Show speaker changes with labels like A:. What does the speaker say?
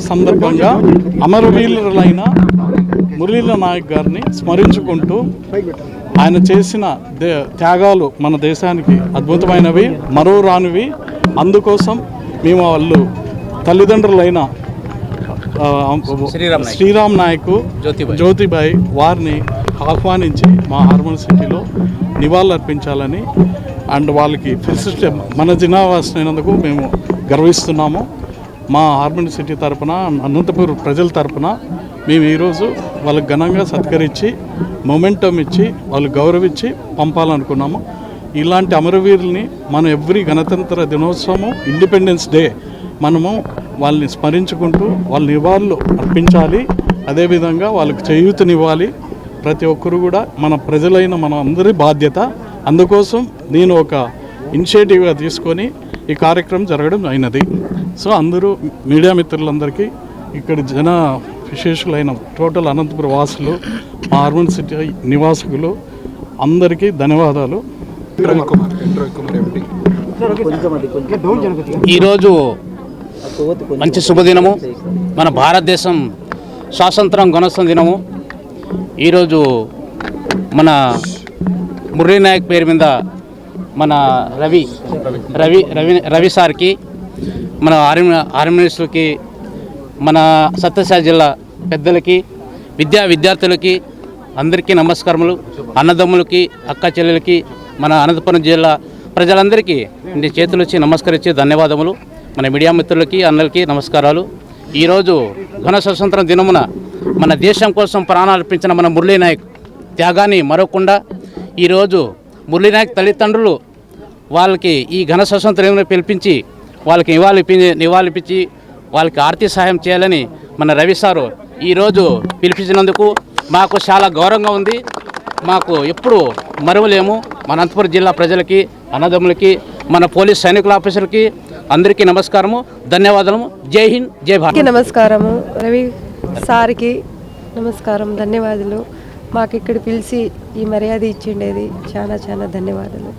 A: సందర్భంగా అమరవీరులైన మురళీధర నాయక్ గారిని స్మరించుకుంటూ ఆయన చేసిన త్యాగాలు మన దేశానికి అద్భుతమైనవి, మరో రానివి. అందుకోసం మేము వాళ్ళు తల్లిదండ్రులైన శ్రీరామ్ నాయక్, జ్యోతిబాయ్ వారిని ఆహ్వానించి మా హార్మోన్ సిటీలో నివాళులు అర్పించాలని అండ్ వాళ్ళకి ఫెసిలిటీ మన జినావాసినందుకు మేము గర్విస్తున్నాము. మా హార్మోన్ సిటీ తరపున, అనంతపురం ప్రజల తరపున మేము ఈరోజు వాళ్ళకి ఘనంగా సత్కరించి మొమెంటం ఇచ్చి వాళ్ళు గౌరవించి పంపాలనుకున్నాము. ఇలాంటి అమరవీరుల్ని మనం ఎవ్రీ గణతంత్ర దినోత్సవము, ఇండిపెండెన్స్ డే మనము వాళ్ళని స్మరించుకుంటూ వాళ్ళ నివాళులు అర్పించాలి. అదేవిధంగా వాళ్ళకి చేయూతనివ్వాలి. ప్రతి ఒక్కరు కూడా మన ప్రజలైన మన అందరి బాధ్యత. అందుకోసం నేను ఒక ఇనిషియేటివ్గా తీసుకొని ఈ కార్యక్రమం జరగడం అయినది. సో అందరూ మీడియా మిత్రులందరికీ, ఇక్కడ జన విశేషులైన టోటల్ అనంతపురం వాసులు, మా హార్మోన్ సిటీ నివాసికులు అందరికీ ధన్యవాదాలు.
B: ఈరోజు మంచి శుభదినము. మన భారతదేశం స్వాతంత్రం కొనసాగిన దినము. ఈరోజు మన మురళీ నాయక్ పేరు మీద మన రవి సార్కి, మన ఆర్మీ మినిస్టర్కి, మన సత్యసాయి జిల్లా పెద్దలకి, విద్యార్థులకి అందరికీ నమస్కారములు. అన్నదమ్ములకి, అక్క చెల్లెలకి, మన అనంతపురం జిల్లా ప్రజలందరికీ చేతులు వచ్చి నమస్కరించి ధన్యవాదములు. మన మీడియా మిత్రులకి అందరికీ నమస్కారాలు. ఈరోజు ఘన స్వతంత్ర దినమున మన దేశం కోసం ప్రాణాలు అర్పించిన మన మురళీ నాయక్ త్యాగాన్ని మరవకుండా ఈరోజు మురళీ నాయక్ తల్లిదండ్రులు వాళ్ళకి ఈ ఘన స్వతంత్రం పిలిపించి వాళ్ళకి నివాళిపించి వాళ్ళకి ఆర్థిక సహాయం చేయాలని మన రవి సారు ఈరోజు పిలిపించినందుకు మాకు చాలా గౌరవంగా ఉంది. మాకు ఎప్పుడు మరువలేము. మన అనంతపురం జిల్లా ప్రజలకి, అన్నదమ్ములకి, మన పోలీస్ సైనికుల ఆఫీసర్కి అందరికీ నమస్కారము, ధన్యవాదాలు. జై హింద్, జై భారత్.
C: నమస్కారము. రవి సార్కి నమస్కారం, ధన్యవాదాలు. మాకు ఇక్కడ పిలిచి ఈ మర్యాద ఇచ్చిండేది చాలా ధన్యవాదాలు.